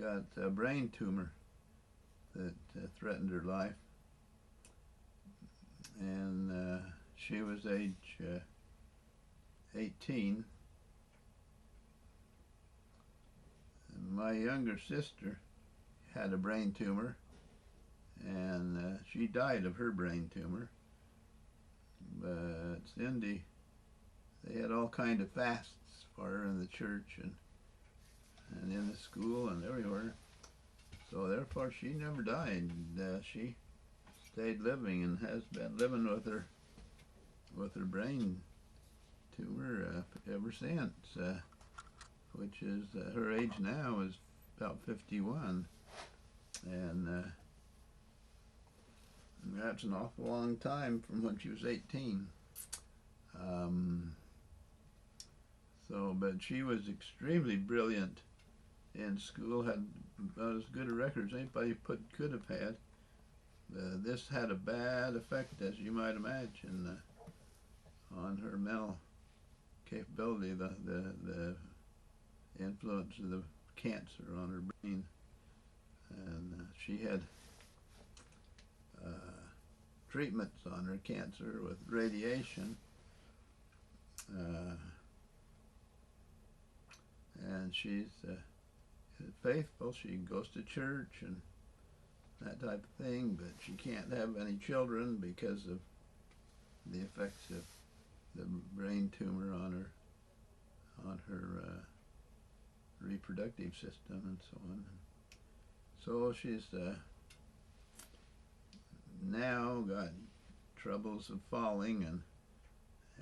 got a brain tumor that threatened her life, and she was age 18. And my younger sister had a brain tumor, and she died of her brain tumor. But Cindy, they had all kind of fasts for her in the church and in the school and everywhere. So therefore she never died. She stayed living and has been living with her brain tumor ever since, which is her age now is about 51, and that's an awful long time from when she was 18. But she was extremely brilliant in school, had about as good a record as anybody could have had. This had a bad effect, as you might imagine, on her mental capability, the influence of the cancer on her brain. And she had treatments on her cancer with radiation. And she's faithful. She goes to church and that type of thing, but she can't have any children because of the effects of the brain tumor on her reproductive system and so on. So she's now got troubles of falling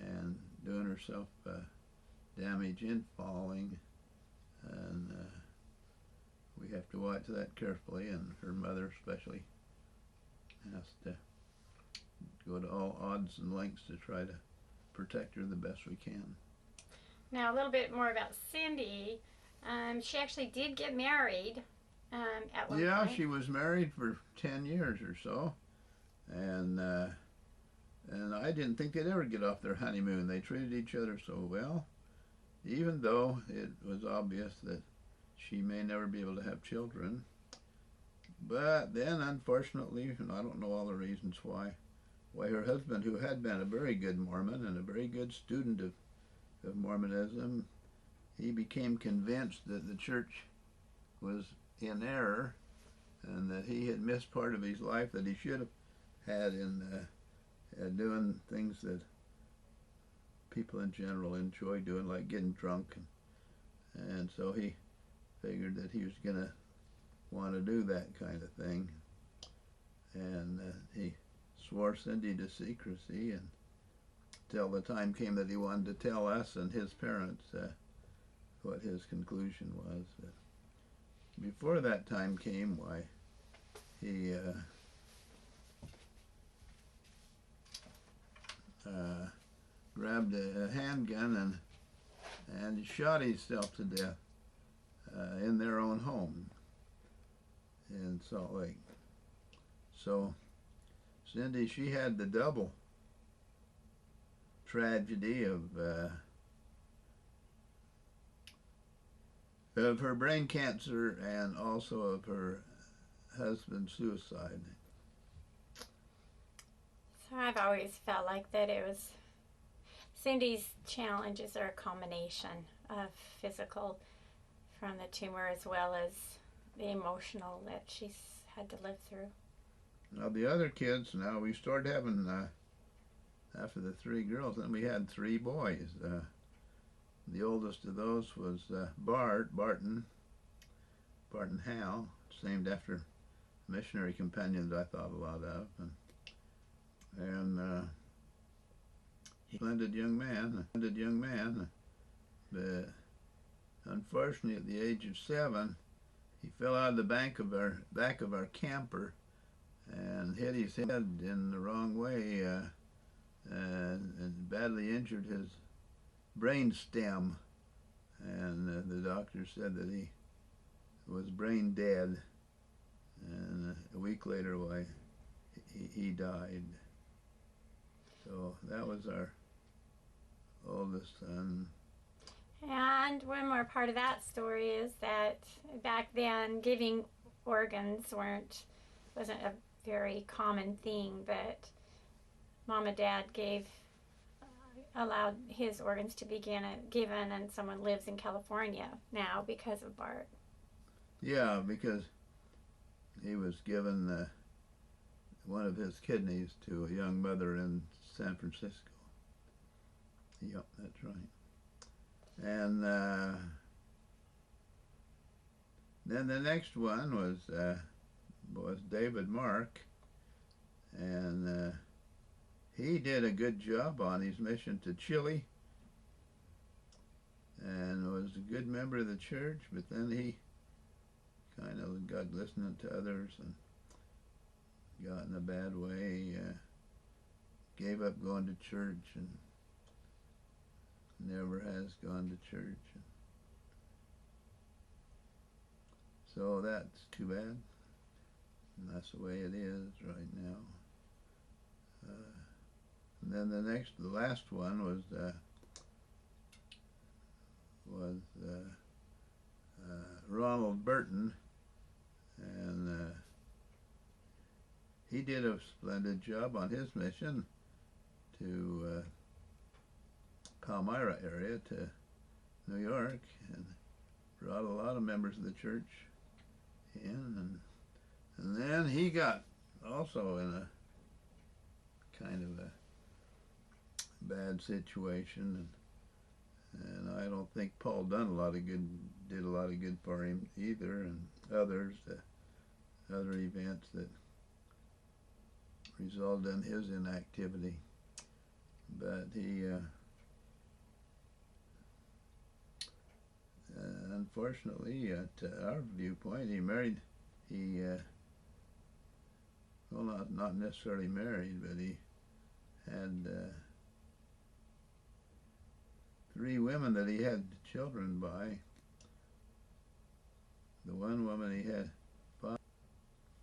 and doing herself damage in falling, and we have to watch that carefully, and her mother especially has to go to all odds and lengths to try to protect her the best we can. Now a little bit more about Cindy. She actually did get married at one point. Yeah, she was married for 10 years or so, and I didn't think they'd ever get off their honeymoon. They treated each other so well, even though it was obvious that she may never be able to have children. But then, unfortunately, and I don't know all the reasons why her husband, who had been a very good Mormon and a very good student of Mormonism, he became convinced that the church was in error and that he had missed part of his life that he should have had in doing things that people in general enjoy doing, like getting drunk, and so he figured that he was going to want to do that kind of thing, and he swore Cindy to secrecy until the time came that he wanted to tell us and his parents what his conclusion was. Before that time came, why, he grabbed a handgun and shot himself to death in their own home in Salt Lake. So Cindy, she had the double tragedy of her brain cancer and also of her husband's suicide. So I've always felt like that it was Cindy's challenges are a combination of physical from the tumor as well as the emotional that she's had to live through. Now the other kids, now we started having, after the 3 girls, then we had 3 boys. The oldest of those was Burton Hal. It's named after a missionary companion that I thought a lot of, and splendid young man. But unfortunately, at the age of 7, he fell out of the back of our camper and hit his head in the wrong way, and badly injured his brain stem, and the doctor said that he was brain dead, and a week later, why, he died. So that was our oldest son. And one more part of that story is that back then giving organs wasn't a very common thing, but Mom and Dad allowed his organs to be given, and someone lives in California now because of Bart. Yeah, because he was given one of his kidneys to a young mother in San Francisco. Yep, that's right. And then the next one was David Mark, and he did a good job on his mission to Chile, and was a good member of the church. But then he kind of got listening to others and got in a bad way. Gave up going to church and never has gone to church. So that's too bad. And that's the way it is right now. And then the last one was Ronald Burton, and he did a splendid job on his mission to Palmyra area to New York, and brought a lot of members of the church in, and then he got also in a kind of a bad situation, and I don't think Paul did a lot of good for him either, and others, other events that resulted in his inactivity. But he unfortunately, at our viewpoint, not necessarily married, but he had 3 women that he had children by. The one woman he had 5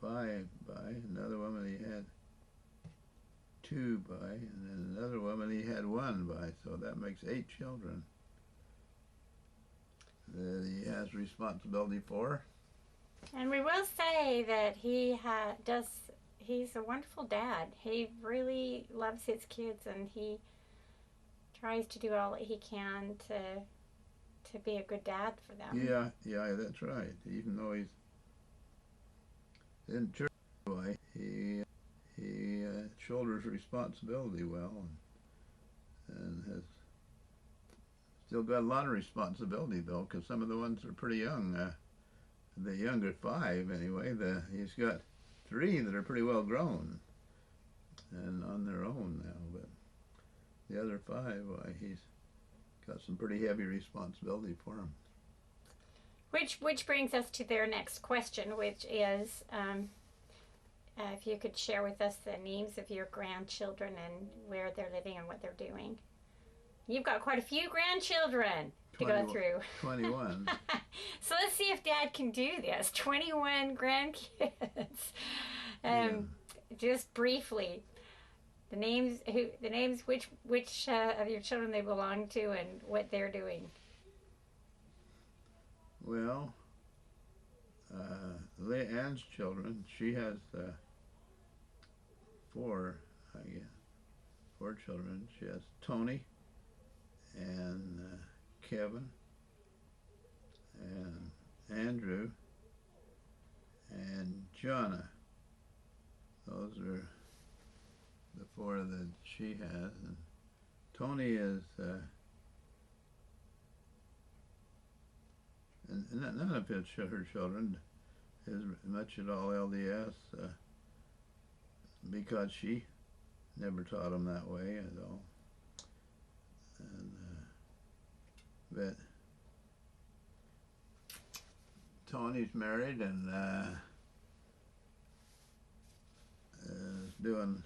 by, another woman he had 2 by, and then another woman he had 1 by, so that makes 8 children that he has responsibility for. And we will say that he's a wonderful dad. He really loves his kids, and he tries to do all that he can to be a good dad for them. Yeah, that's right. Even though he's in church, he shoulders responsibility well, and has still got a lot of responsibility though, because some of the ones are pretty young. The younger 5 anyway. He's got 3 that are pretty well grown and on their own now, but the other 5, he's got some pretty heavy responsibility for them. Which brings us to their next question, which is, if you could share with us the names of your grandchildren and where they're living and what they're doing. You've got quite a few grandchildren to go through. 21. So let's see if Dad can do this. 21 grandkids. Just briefly, the names, which of your children they belong to, and what they're doing. Well, Leanne's children, she has 4 children. She has Tony and Kevin and Andrew and Jonna. Those are the 4 that she has. And Tony is and none of her children is much at all LDS, because she never taught them that way at all. And but Tony's married and is doing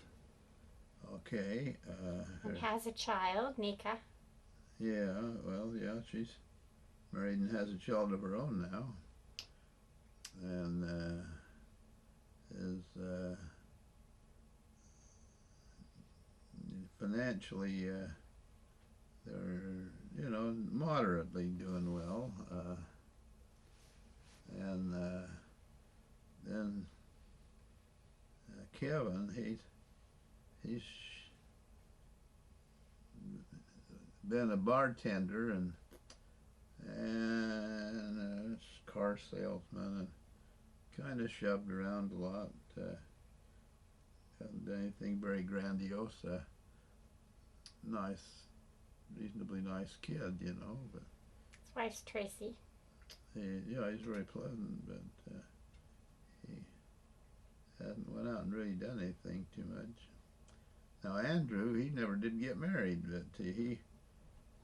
okay. And has a child, Nika. Yeah, she's married and has a child of her own now, and is financially they're moderately doing well. And then Kevin, he's been a bartender and a car salesman, and kind of shoved around a lot. Hasn't done anything very grandiose. Nice, reasonably nice kid, you know. But his wife's Tracy. he's very pleasant, but he hasn't went out and really done anything too much. Now Andrew, he never did get married, but he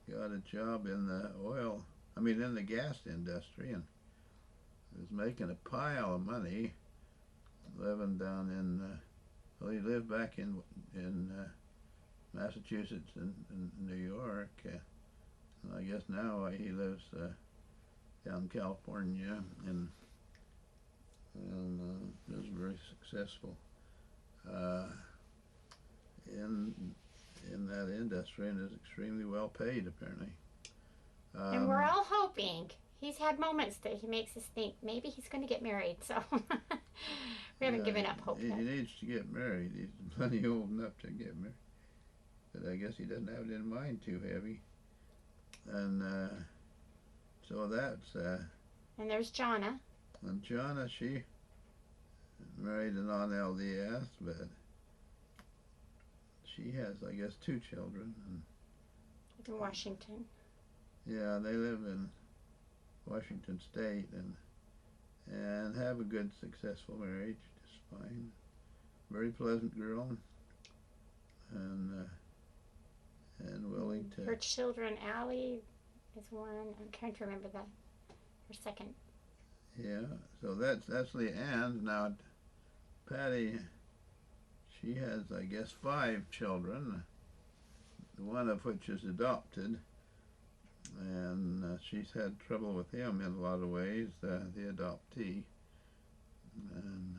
got a job in the gas industry, and was making a pile of money, living down he lived back in Massachusetts and New York, and I guess now he lives down in California, and is very successful in that industry, and is extremely well paid, apparently. And we're all hoping. He's had moments that he makes us think maybe he's going to get married, so we haven't given up hope yet. He needs to get married. He's plenty old enough to get married, but I guess he doesn't have it in mind too heavy. And so that's... and there's Jonna. And Jonna, she married a non-LDS, but she has, I guess, 2 children. In Washington. Yeah, they live in Washington State and have a good, successful marriage, just fine. Very pleasant girl, and willing to. Her children, Allie is one. I'm trying to remember her second. Yeah, so that's Leanne. Now, Patty, she has, I guess, 5 children, one of which is adopted. And she's had trouble with him in a lot of ways, the adoptee. And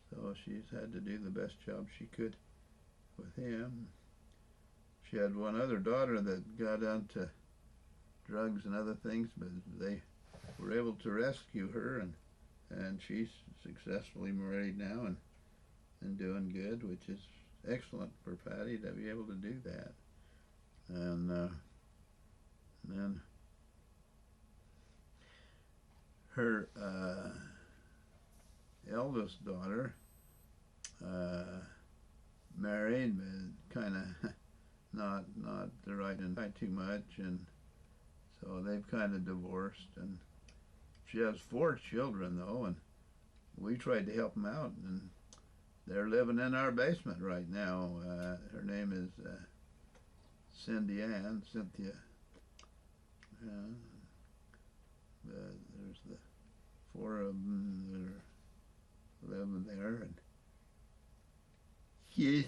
so she's had to do the best job she could with him. She had one other daughter that got onto drugs and other things, but they were able to rescue her, and she's successfully married now and doing good, which is excellent for Patty to be able to do that. And then her eldest daughter married, but kind of not the right and too much, and so they've kind of divorced. And she has 4 children though, and we tried to help them out, and they're living in our basement right now. Her name is Cynthia. There's the 4 of them that are living there, and she's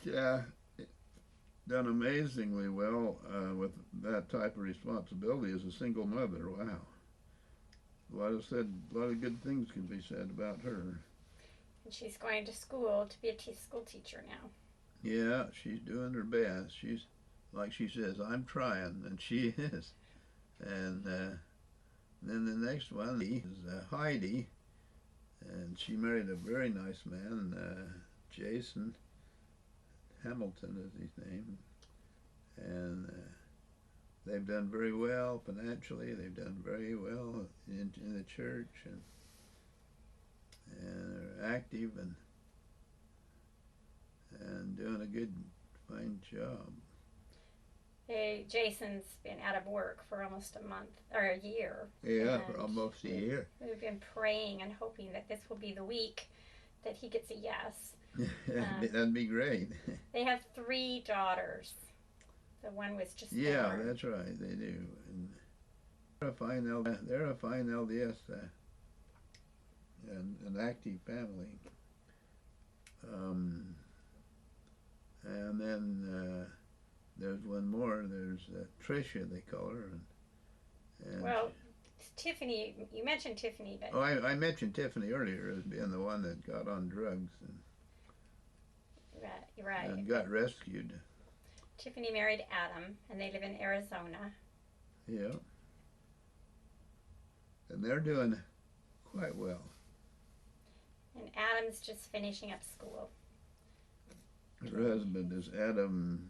done amazingly well with that type of responsibility as a single mother. Wow, a lot of good things can be said about her. And she's going to school to be a school teacher now. Yeah, she's doing her best. She's, like she says, I'm trying, and she is. And then the next one is Heidi, and she married a very nice man, Jason Hamilton is his name, and they've done very well financially. They've done very well in the church, and are active and doing a good, fine job. Jason's been out of work for almost a month or a year. Yeah, for almost a year. We've been praying and hoping that this will be the week that he gets a yes. That'd be great. They have 3 daughters. The one was just born. Yeah, that's right. They do. And they're a fine LDS and an active family. And then there's one more. There's Tricia, they call her. And well, Tiffany, you mentioned Tiffany, but... Oh, I mentioned Tiffany earlier as being the one that got on drugs right. And got rescued. Tiffany married Adam, and they live in Arizona. Yeah. And they're doing quite well. And Adam's just finishing up school. Her husband is Adam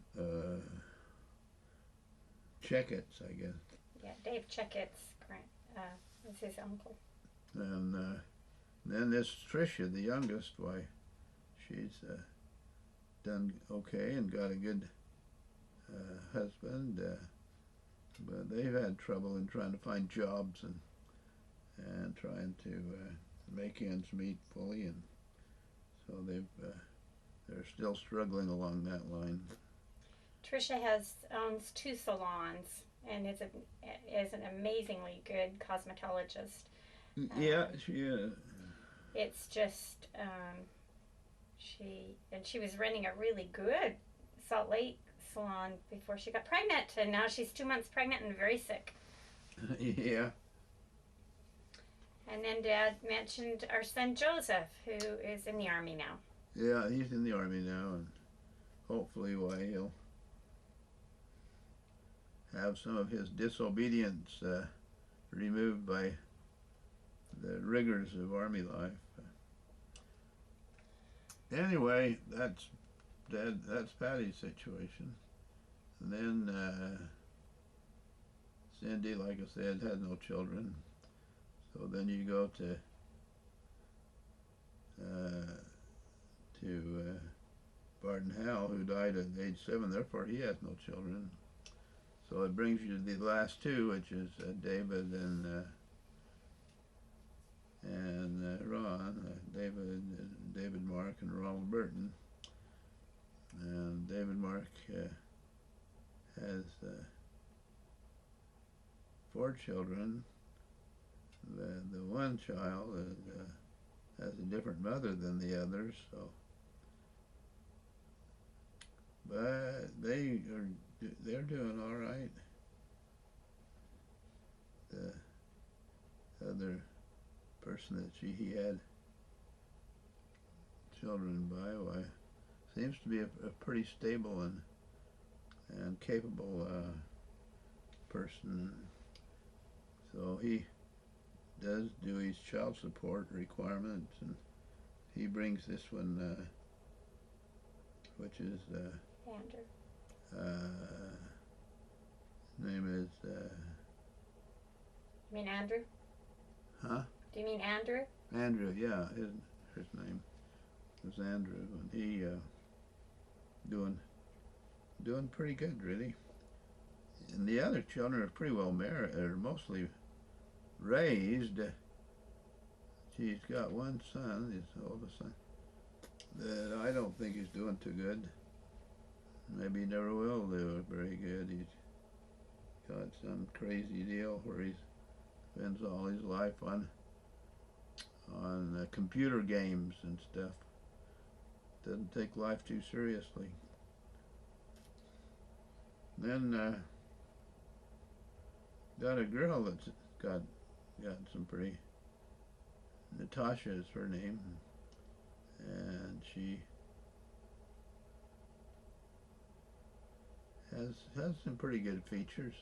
Checketts, I guess. Yeah, Dave Checkett's is his uncle. And then this Tricia, the youngest, why, she's done okay and got a good husband, but they've had trouble in trying to find jobs and trying to make ends meet fully, and so they're still struggling along that line. Tricia owns 2 salons and is an amazingly good cosmetologist. Yeah, she is. It's just she was running a really good Salt Lake salon before she got pregnant, and now she's 2 months pregnant and very sick. Yeah. And then Dad mentioned our son Joseph, who is in the Army now. Yeah, he's in the Army now, and hopefully he'll have some of his disobedience removed by the rigors of Army life. Anyway, that's Patty's situation. And then Cindy, like I said, had no children. So then you go to Barton Howell, who died at age 7. Therefore, he has no children. So it brings you to the last 2, which is David and Ron. David Mark and Ronald Burton. And David Mark has 4 children. The one child has a different mother than the others, so. But they're doing all right. The other person that he had children by seems to be a pretty stable and capable person. So he does do his child support requirements, and he brings this one, which is Andrew. His name is You mean Andrew? Huh? Do you mean Andrew? Andrew, yeah, his name was Andrew, and he doing pretty good, really. And the other children are pretty well married, or mostly raised. She's got one son, his oldest son, that I don't think is doing too good. Maybe he never will do very good. He's got some crazy deal where he spends all his life on computer games and stuff. Doesn't take life too seriously. Then got a girl that's got some pretty. Natasha is her name, and she has some pretty good features.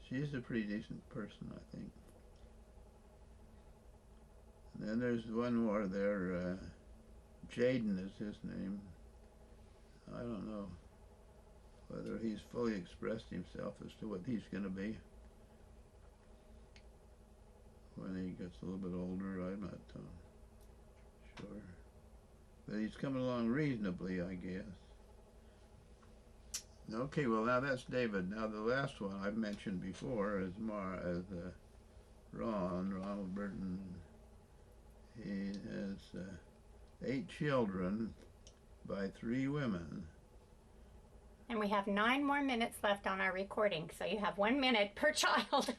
She's a pretty decent person, I think. And then there's one more there. Jaden is his name. I don't know whether he's fully expressed himself as to what he's going to be when he gets a little bit older. I'm not sure. But he's coming along reasonably, I guess. Okay, well now that's David. Now the last one I've mentioned before is Ronald Burton. He has 8 children by 3 women. And we have 9 more minutes left on our recording, so you have 1 minute per child.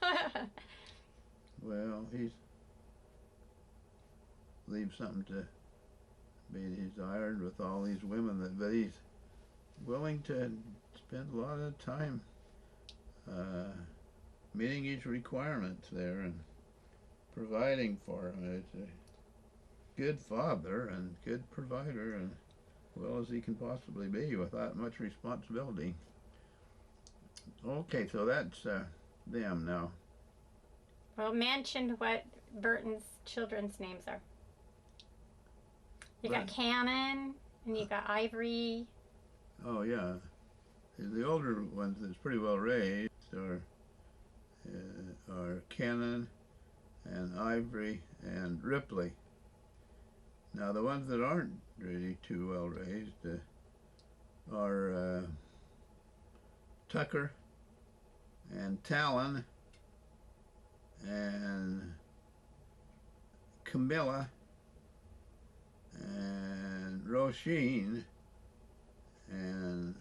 Well, he's leaves something to be desired with all these women, but he's willing to spend a lot of time meeting his requirements there and providing for him. It's a good father and good provider, and well as he can possibly be without much responsibility. Okay, so that's them now. Well, mention what Burton's children's names are. You got Cannon, and you got Ivory. Oh yeah, the older ones that's pretty well raised are Cannon and Ivory and Ripley. Now the ones that aren't really too well raised are Tucker and Talon and Camilla and Roisin and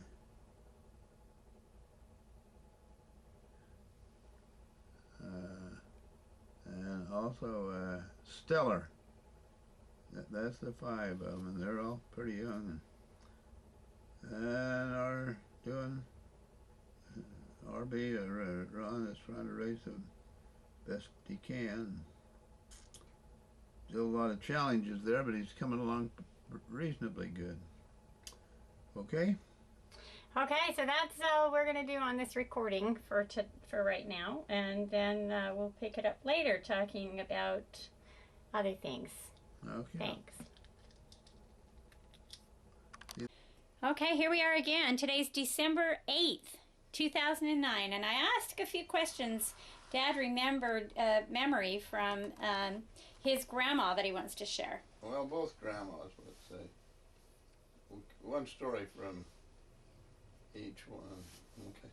also Stellar. That's the 5 of them, and they're all pretty young and are doing. R.B. Ron is trying to raise them best he can. Still a lot of challenges there, but he's coming along reasonably good. Okay? Okay, so that's all we're going to do on this recording for right now, and then we'll pick it up later talking about other things. Okay. Thanks. Okay, here we are again. Today's December 8th, 2009, and I asked a few questions. Dad remembered memory from his grandma that he wants to share. Well, both grandmas would say. One story from each one. Okay.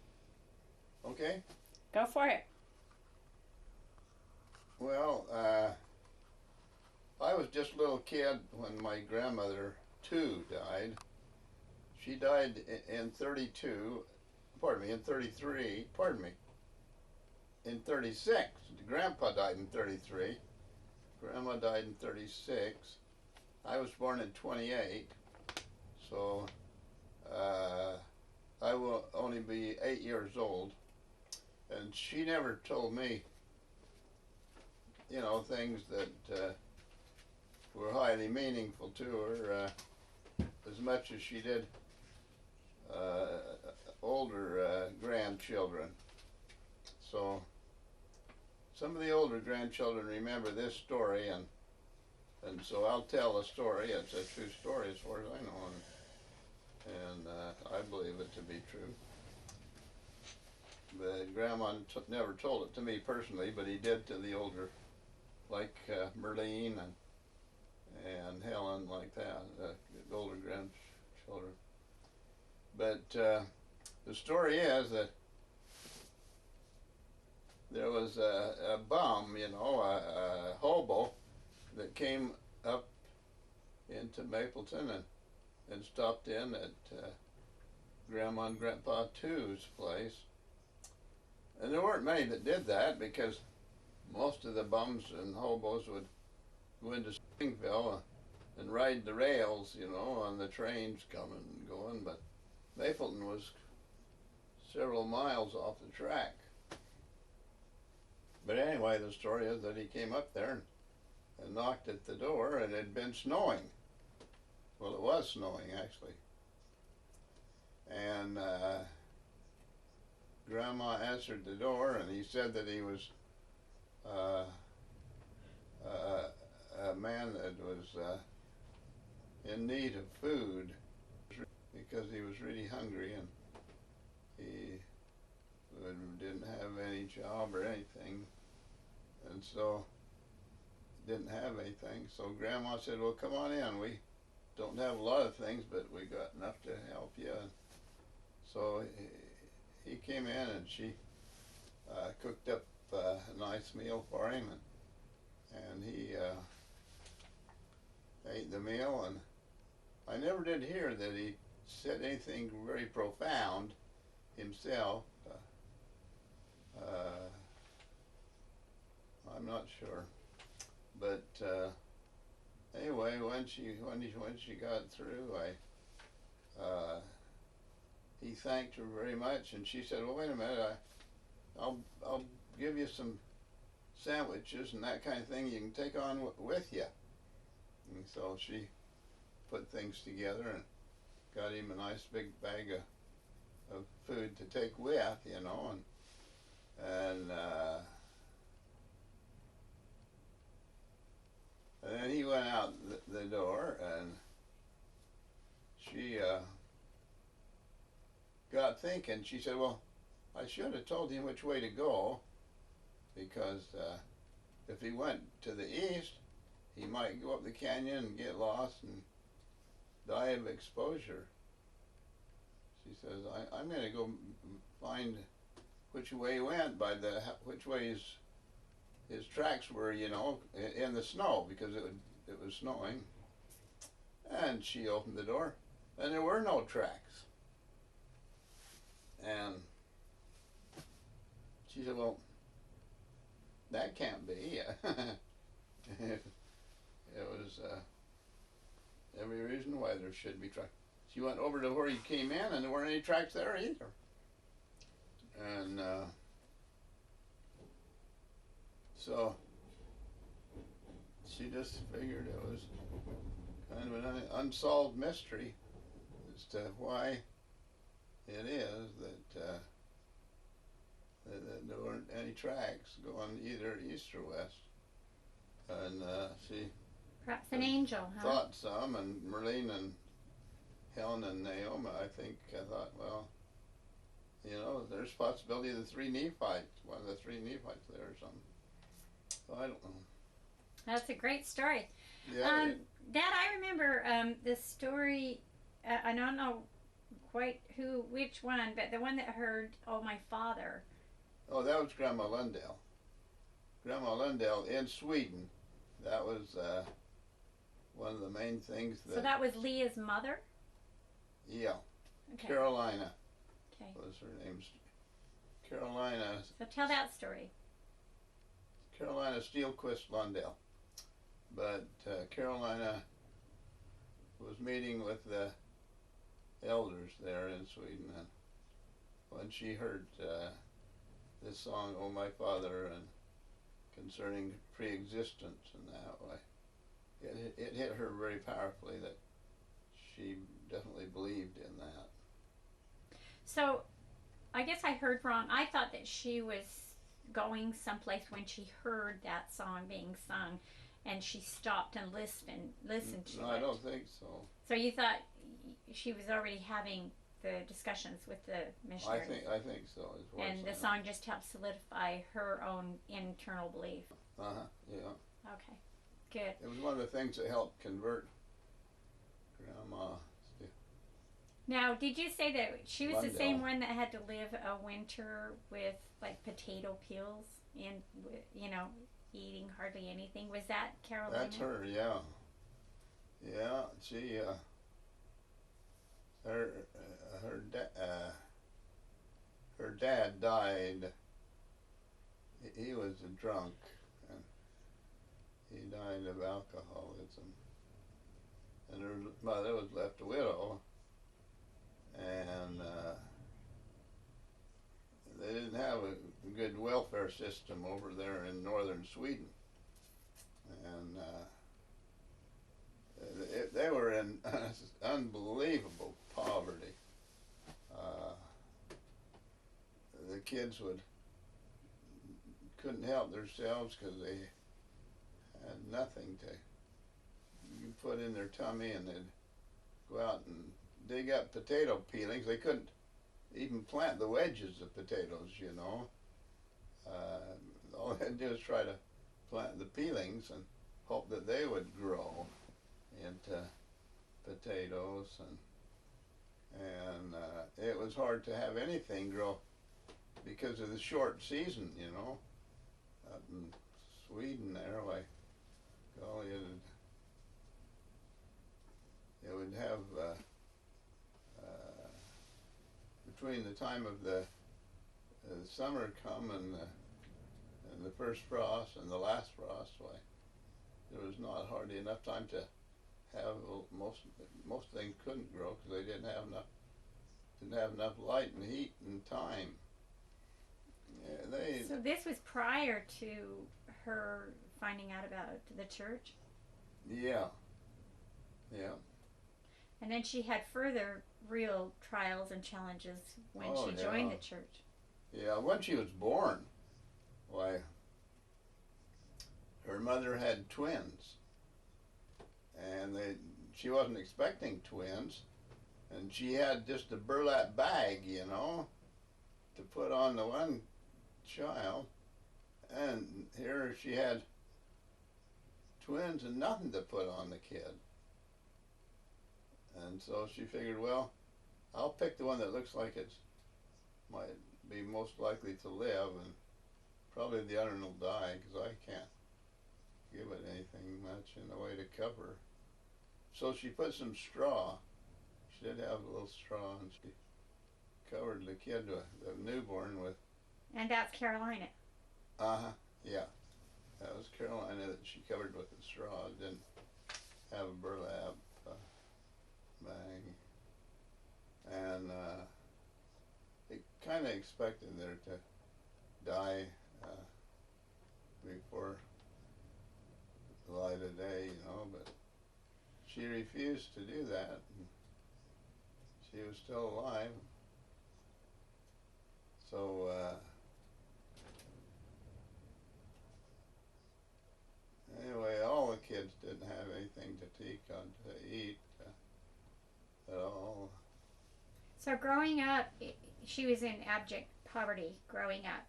Okay? Go for it. Well, I was just a little kid when my grandmother, Tew, died. She died in 36. Grandpa died in 33. Grandma died in 36. I was born in 28. So I will only be 8 years old. And she never told me, things that were highly meaningful to her as much as she did older grandchildren. So some of the older grandchildren remember this story, and so I'll tell the story. It's a true story as far as I know, and I believe it to be true. But Grandma never told it to me personally, but he did to the older, like Merlene and Helen, like that, the older grandchildren. But the story is that there was a bum, a hobo that came up into Mapleton and stopped in at Grandma and Grandpa Tew's place. And there weren't many that did that, because most of the bums and hobos would go into Springville and ride the rails, on the trains coming and going, but Mapleton was several miles off the track. But anyway, the story is that he came up there and knocked at the door, and it had been snowing. Well, it was snowing, actually. And Grandma answered the door, and he said that he was a man that was in need of food, because he was really hungry, and he didn't have any job or anything, and so didn't have anything. So Grandma said, well, come on in. We don't have a lot of things, but we got enough to help you. So he came in, and she cooked up a nice meal for him, and he ate the meal, and I never did hear that he said anything very profound himself. I'm not sure, but anyway, when she got through, he thanked her very much, and she said, well, wait a minute, I'll give you some sandwiches and that kind of thing you can take on with you. And so she put things together, got him a nice big bag of food to take with, you know, and then he went out the door, and she got thinking. She said, well, I should have told him which way to go, because if he went to the east, he might go up the canyon and get lost and die of exposure. She says, I'm going to go find which way he went by which way his tracks were, you know, in the snow, because it was snowing. And she opened the door, and there were no tracks. And she said, well, that can't be. It was every reason why there should be tracks. She went over to where he came in, and there weren't any tracks there either. And so she just figured it was kind of an unsolved mystery as to why it is that there weren't any tracks going either east or west. And she perhaps an angel, huh? thought some, and Merlene and Helen and Naomi, I thought, well, you know, there's possibility of the three Nephites, one of the three Nephites there or something. So I don't know. That's a great story. Yeah. Dad, I remember the story, I don't know quite which one, but the one that heard, oh, my father. Oh, that was Grandma Lundell. Grandma Lundell in Sweden. That was one of the main things that... So that was Leah's mother? Yeah. Okay. Carolina. Okay. Was her name. Carolina. So tell that story. Carolina Steelquist Lundell. But Carolina was meeting with the elders there in Sweden, and when she heard this song, "Oh My Father," and concerning pre-existence in that way, it hit her very powerfully that she definitely believed in that. So, I guess I heard wrong. I thought that she was going someplace when she heard that song being sung, and she stopped and listened to it. No, I don't think so. So you thought she was already having the discussions with the missionaries? I think so. And the song just helped solidify her own internal belief. Yeah. Okay, good. It was one of the things that helped convert Grandma. Now, did you say that she was Lundell. the same one that had to live a winter with like potato peels and, you know, eating hardly anything? Was that Carolina? That's her, yeah. Yeah, she, her dad died. He was a drunk, and he died of alcoholism. And her mother was left a widow, and they didn't have a good welfare system over there in northern Sweden. And they were in unbelievable poverty. The kids couldn't help themselves because they had nothing to put in their tummy, and they'd go out and dig up potato peelings. They couldn't even plant the wedges of potatoes, you know. All they'd do is try to plant the peelings and hope that they would grow into potatoes, and it was hard to have anything grow because of the short season, you know. Up in Sweden there, like, golly, it would have between the time of the summer come and the first frost and the last frost, why, there was not hardly enough time to have most things couldn't grow because they didn't have enough light and heat and time. Yeah, so this was prior to her finding out about the church? Yeah. Yeah. And then she had further real trials and challenges when Oh, she joined yeah. the church. Yeah, when she was born, why, her mother had twins, and she wasn't expecting twins, and she had just a burlap bag, you know, to put on the one child, and here she had twins and nothing to put on the kid. And so she figured, well, I'll pick the one that looks like it's might be most likely to live, and probably the other one will die, because I can't give it anything much in the way to cover. So she put some straw. She did have a little straw, and she covered the kid, the newborn, with. And that's Carolina. Yeah. That was Carolina that she covered with the straw. It didn't have a burlap bag. And it kind of expected her to die before the light of day, you know, but she refused to do that. And she was still alive. So anyway, all the kids didn't have anything to eat at all. So growing up, she was in abject poverty growing up.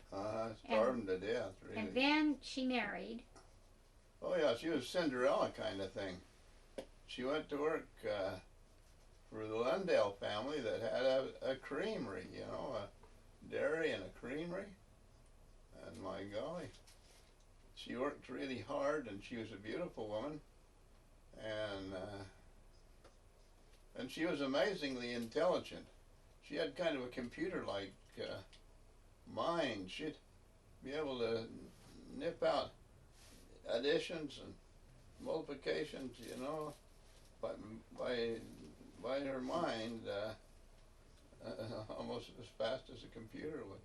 Starving to death, really. And then she married. Oh yeah, she was Cinderella kind of thing. She went to work for the Lundale family that had a creamery, you know, a dairy and a creamery. And my golly, she worked really hard, and she was a beautiful woman, and she was amazingly intelligent. She had kind of a computer-like mind. She'd be able to nip out additions and multiplications, you know, by her mind, almost as fast as a computer would.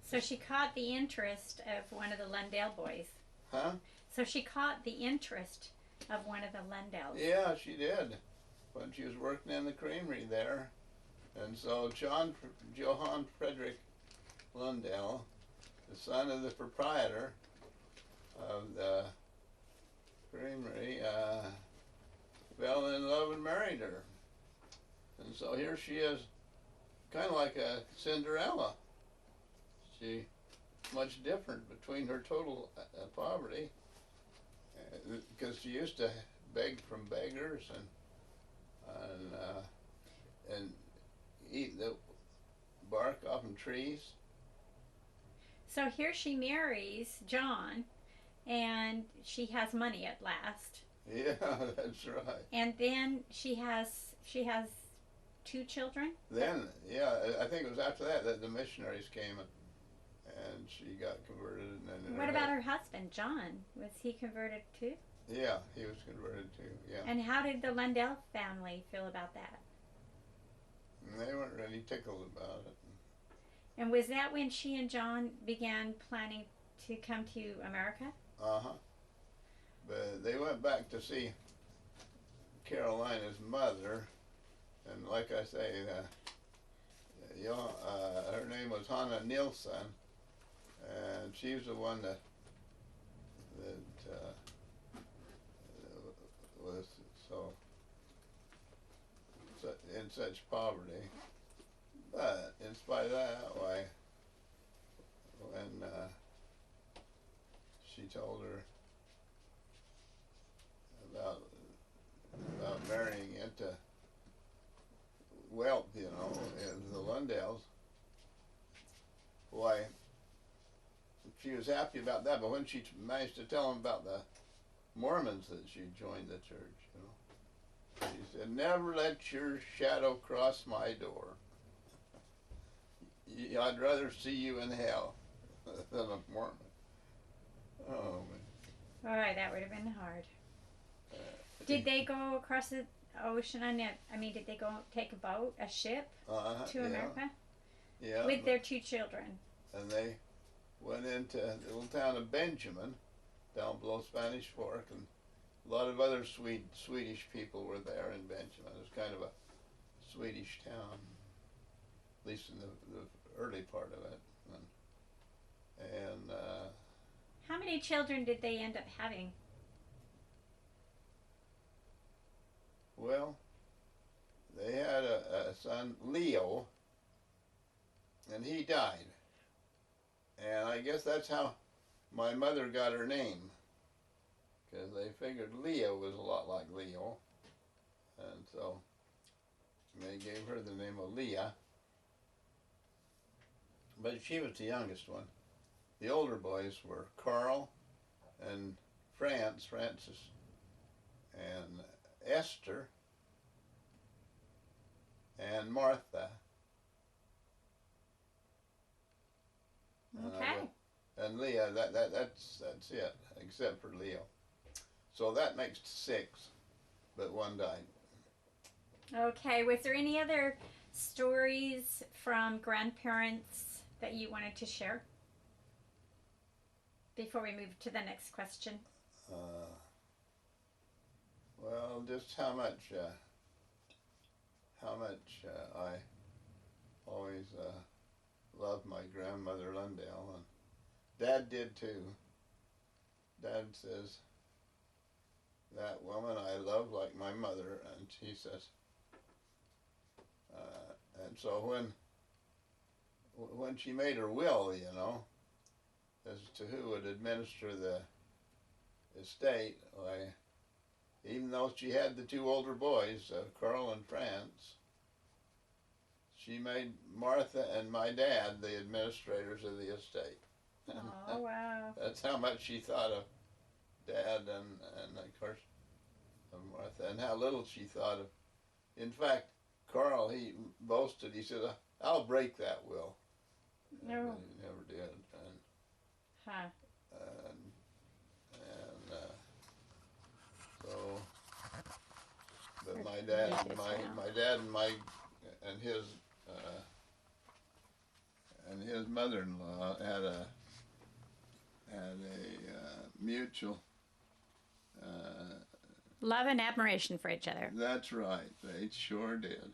So she caught the interest of one of the Lundale boys. Huh? So she caught the interest of one of the Lundales. Yeah, she did, when she was working in the creamery there. And so Johann Frederick Lundale, the son of the proprietor of the creamery, fell in love and married her. And so here she is, kind of like a Cinderella. She much different between her total poverty, because she used to beg from beggars and eat the bark off of trees. So here she marries John, and she has money at last. Yeah, that's right. And then she has 2 children. Then, yeah, I think it was after that the missionaries came and she got converted. And then What about her husband, John? Was he converted too? Yeah, he was converted too. Yeah. And how did the Lundale family feel about that? And they weren't really tickled about it. And was that when she and John began planning to come to America? But they went back to see Carolina's mother, and like I say, her name was Hannah Nilsson, and she was the one that was in such poverty. But in spite of that, why, when she told her about marrying into wealth, you know, in the Lundales, why, she was happy about that. But when she managed to tell them about the Mormons that she joined the church, you know, she said, "Never let your shadow cross my door. I'd rather see you in hell than a Mormon." Oh, man. All right, that would have been hard. Did they go across the ocean on it? I mean, did they go take a boat, a ship to America? Yeah. With their 2 children. And they went into the little town of Benjamin, down below Spanish Fork, and A lot of other Swedish people were there in Benjamin. It was kind of a Swedish town, at least in the early part of it. And how many children did they end up having? well, they had a son, Leo, and he died. And I guess that's how my mother got her name, because they figured Leo was a lot like Leo, and so they gave her the name of Leah. But she was the youngest one. The older boys were Carl and Francis, and Esther, and Martha. Okay. And Leah, that's it, except for Leo. So that makes 6, but one died. Okay, was there any other stories from grandparents that you wanted to share before we move to the next question? Well, just how much I always loved my grandmother Lundell, and Dad did too. Dad says, that woman I love like my mother, and he says, and so when she made her will, you know, as to who would administer the estate, why, even though she had the 2 older boys, Carl and France, she made Martha and my dad the administrators of the estate. Oh, wow. That's how much she thought of Dad and of course of Martha, and how little she thought of. In fact, Carl, he boasted, he said, I'll break that will. No. And he never did. And, Huh. So, but my dad and his mother-in-law had a mutual Love and admiration for each other. That's right. They sure did.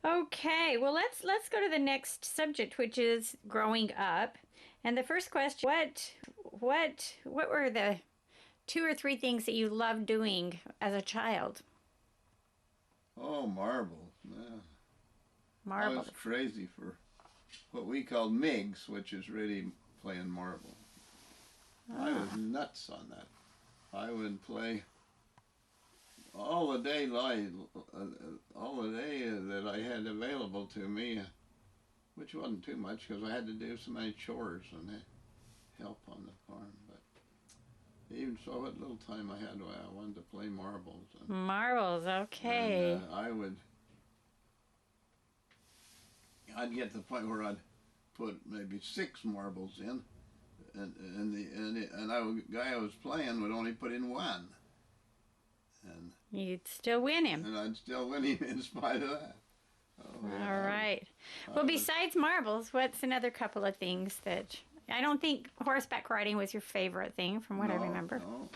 Okay, well let's go to the next subject, which is growing up. And the first question: what were the 2 or 3 things that you loved doing as a child? Oh, marbles. Yeah. Marbles. I was crazy for what we called MIGs, which is really playing marbles. I was nuts on that. I would play all the day that I had available to me, which wasn't too much because I had to do so many chores and help on the farm. But even so, what little time I had, I wanted to play marbles. Marbles, okay. And I'd get to the point where I'd put maybe 6 marbles in, and the guy I was playing would only put in 1. And you'd still win him. And I'd still win him in spite of that. Oh, yeah. All right. Well, besides marbles, what's another couple of things that... I don't think horseback riding was your favorite thing, from what I remember. No.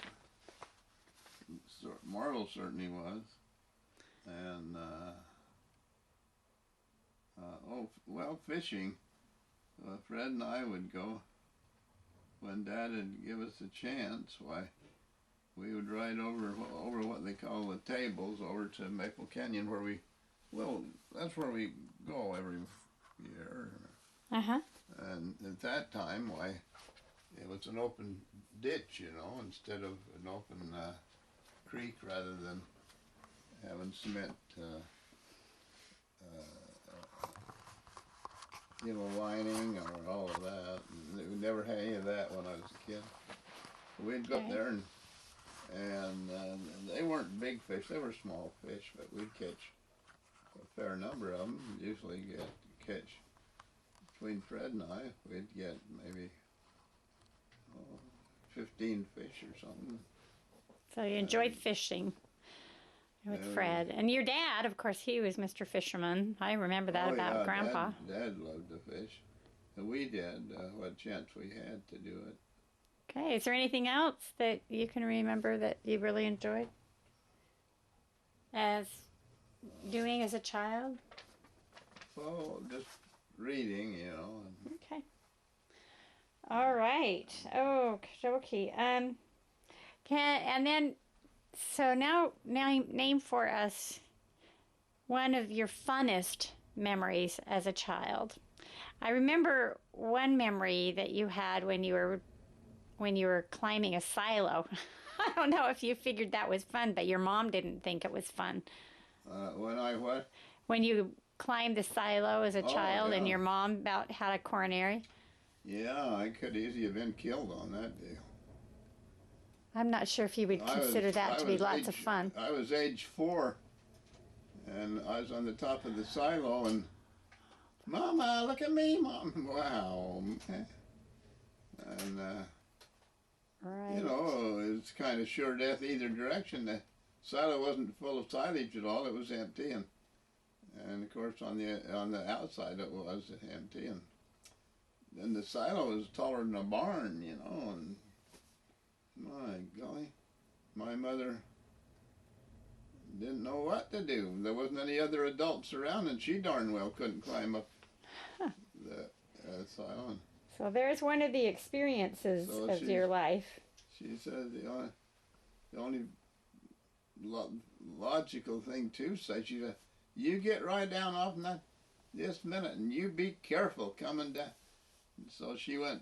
Marbles certainly was. And, fishing. Fred and I would go when Dad would give us a chance. Why, we would ride over what they call the tables over to Maple Canyon, that's where we go every year. Uh-huh. And at that time, why, it was an open ditch, you know, instead of an open creek, rather than having cement, lining or all of that. And we never had any of that when I was a kid. We'd go up there and they weren't big fish, they were small fish, but we'd catch a fair number of them. Usually catch, between Fred and I, we'd get maybe 15 fish or something. So you enjoyed fishing with Fred. And your dad, of course, he was Mr. Fisherman. I remember that about Grandpa. Dad loved to fish. And we did, what chance we had to do it. Okay. Is there anything else that you can remember that you really enjoyed as doing as a child? Well, just reading, you know. Okay. All right. Okay. And then, so now name for us one of your funnest memories as a child. I remember one memory that you had when you were climbing a silo. I don't know if you figured that was fun, but your mom didn't think it was fun. When I what? When you climbed the silo as a child, yeah. and your mom about had a coronary. Yeah, I could easily have been killed on that deal. I'm not sure if you would consider that to be lots of fun. I was age 4, and I was on the top of the silo, and Mama, look at me, Mom. Wow. And, Right. you know, it's kind of sure death either direction. The silo wasn't full of silage at all. It was empty, and of course on the outside it was empty, and then the silo was taller than a barn, you know, and my golly, my mother didn't know what to do. There wasn't any other adults around, and she darn well couldn't climb up the silo. So there's one of the experiences of your life. She said the only logical thing to say, she said, you get right down off that this minute, and you be careful coming down. And so she went,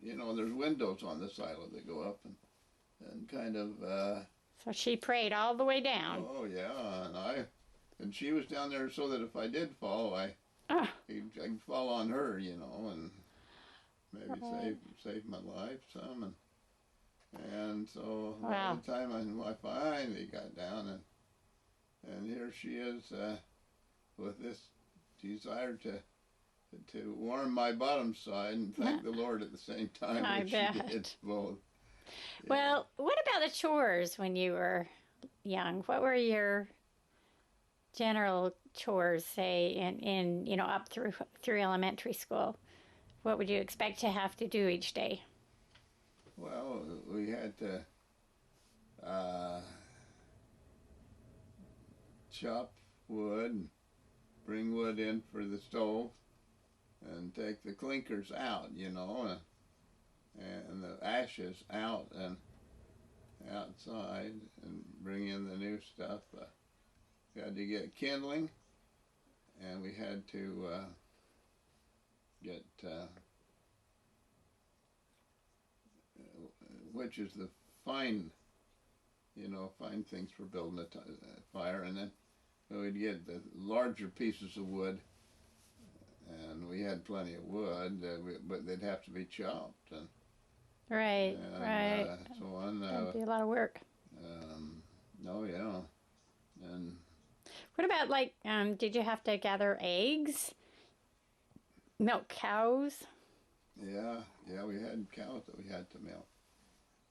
you know, there's windows on the silo that go up, and kind of... so she prayed all the way down. Oh, yeah, and she was down there so that if I did fall, I could fall on her, you know, and maybe save my life some, and so by the time I finally got down, and here she is with this desire to warm my bottom side and thank the Lord at the same time, which she did both. Yeah. Well, what about the chores when you were young? What were your general chores, say, in you know, up through elementary school? What would you expect to have to do each day? Well, we had to chop wood, and bring wood in for the stove, and take the clinkers out, you know, and the ashes out and outside, and bring in the new stuff. We had to get kindling, and we had to get which is the fine things for building a fire, and then we'd get the larger pieces of wood, and we had plenty of wood, but they'd have to be chopped, and right. so on. That'd be a lot of work. Oh yeah, and what about, like, did you have to gather eggs, milk cows? Yeah, we had cows that we had to milk.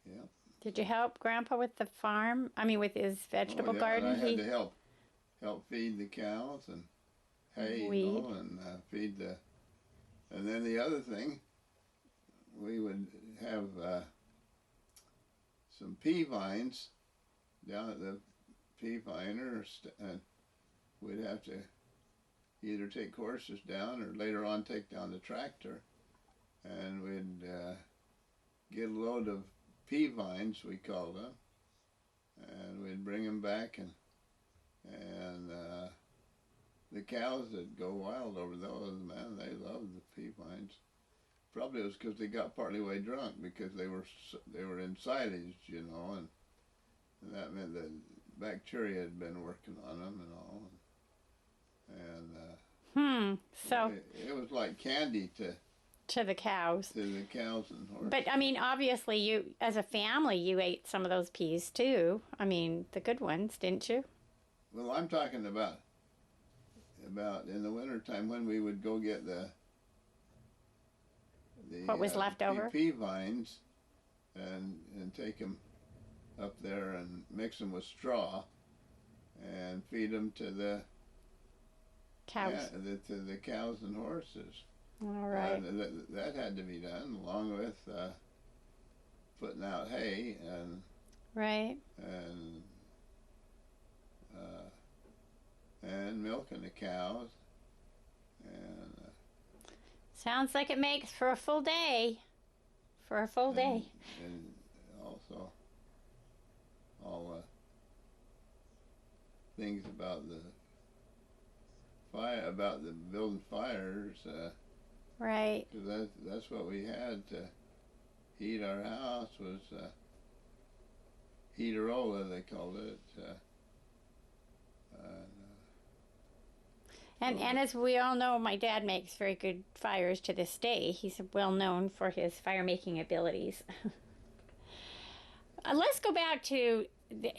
Yeah. Did you help Grandpa with the farm? I mean, with his vegetable garden? And I had to help feed the cows and hay, you know, and feed the. And then the other thing, we would have some pea vines down at the pea viner, and we'd have to either take horses down or later on take down the tractor, and we'd get a load of pea vines, we called them, and we'd bring them back, and the cows that go wild over those, man, they loved the pea vines. Probably it was because they got partly way drunk, because they were in silage, you know, and that meant that bacteria had been working on them and all, and so it was like candy to the cows. To the cows and horses. But I mean, obviously, you as a family, you ate some of those peas too. I mean, the good ones, didn't you? Well, I'm talking about in the wintertime when we would go get the what was left over? Pea vines, and take them up there and mix them with straw, and feed them to the cows. Yeah, to the cows and horses. All right. That had to be done, along with putting out hay and Right. and milking the cows, and Sounds like it makes for a full day. For a full day. and also all things about the fire, about the building fires. Right. Cause that's what we had to heat our house was heaterola, they called it. And as we all know, my dad makes very good fires to this day. He's well known for his fire making abilities. Let's go back to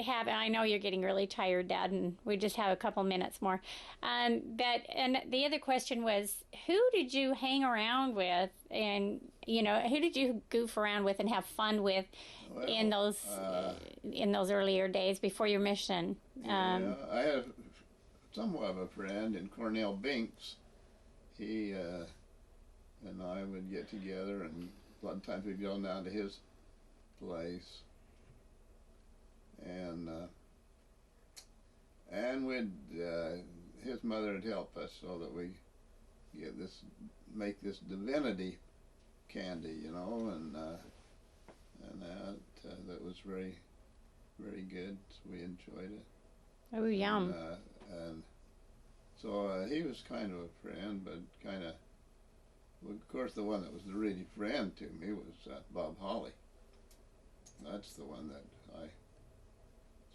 I know you're getting really tired, Dad, and we just have a couple minutes more. And the other question was, who did you hang around with, and who did you goof around with and have fun with in those earlier days before your mission? I had somewhat of a friend in Cornell Binks. He and I would get together, and a lot of times we'd go down to his place, and we'd his mother would help us so that we make this divinity candy, and that was very, very good. We enjoyed it. Oh, yum. And so he was kind of a friend, but of course, the one that was the really friend to me was Bob Holly. That's the one that I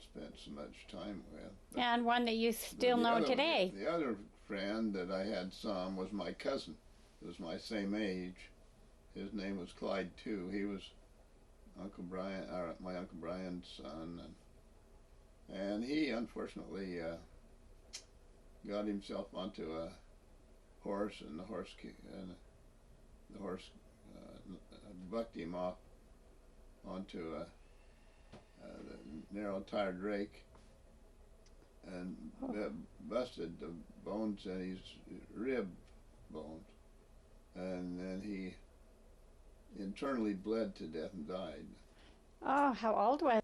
spent so much time with. And one that you still know today. The other friend that I had some was my cousin. He was my same age. His name was Clyde Tew. He was my Uncle Brian's son, and he unfortunately got himself onto a horse, and the horse bucked him off onto the narrow-tired rake and busted the bones in his rib bones, and then he internally bled to death and died. Oh, how old was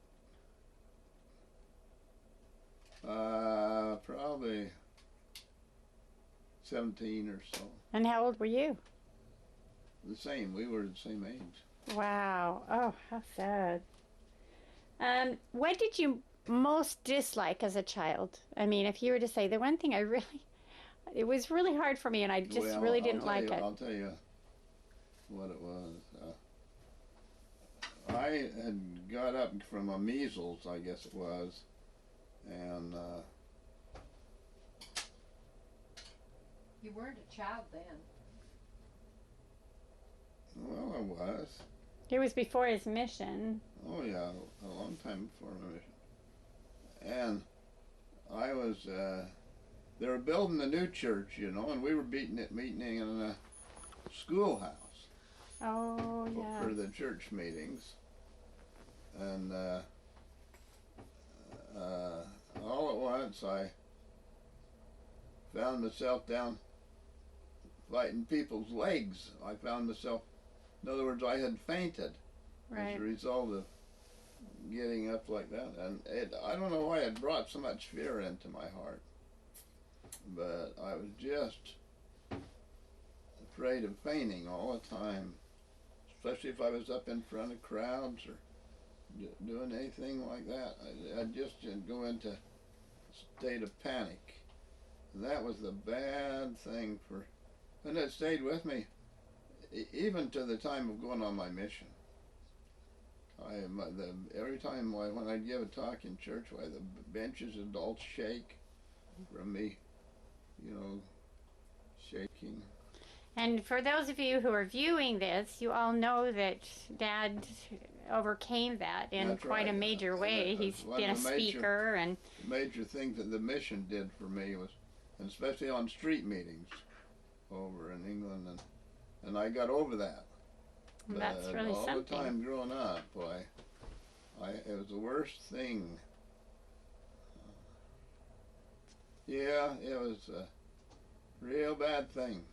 Probably 17 or so. And how old were you? The same. We were the same age. Wow. Oh, how sad. What did you most dislike as a child? I mean, if you were to say the one thing it was really hard for me, and I just really didn't like it. I'll tell you what it was. I had got up from a measles, I guess it was, and you weren't a child then. Well, I was. It was before his mission. Oh yeah, a long time before my mission. And I was, they were building a new church, and we were meeting in a schoolhouse. Oh, yeah. For the church meetings. And all at once I found myself down fighting people's legs. I found myself, in other words, I had fainted as a result of getting up like that. And I don't know why it brought so much fear into my heart, but I was just afraid of fainting all the time, especially if I was up in front of crowds or doing anything like that. I'd just go into a state of panic. And that was the bad thing and it stayed with me even to the time of going on my mission. Every time when I'd give a talk in church, the benches would all shake from me, shaking. And for those of you who are viewing this, you all know that Dad overcame that in quite a major way. He's been a speaker, and the major thing that the mission did for me was, and especially on street meetings over in England, and I got over that. That's really all something. All the time growing up, it was the worst thing. Yeah, it was a real bad thing.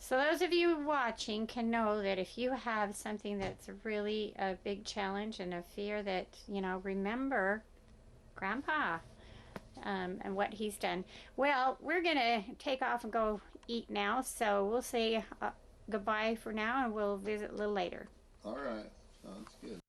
So those of you watching can know that if you have something that's really a big challenge and a fear, that, you know, remember Grandpa and what he's done. Well, we're going to take off and go eat now, so we'll say goodbye for now, and we'll visit a little later. All right. Sounds good.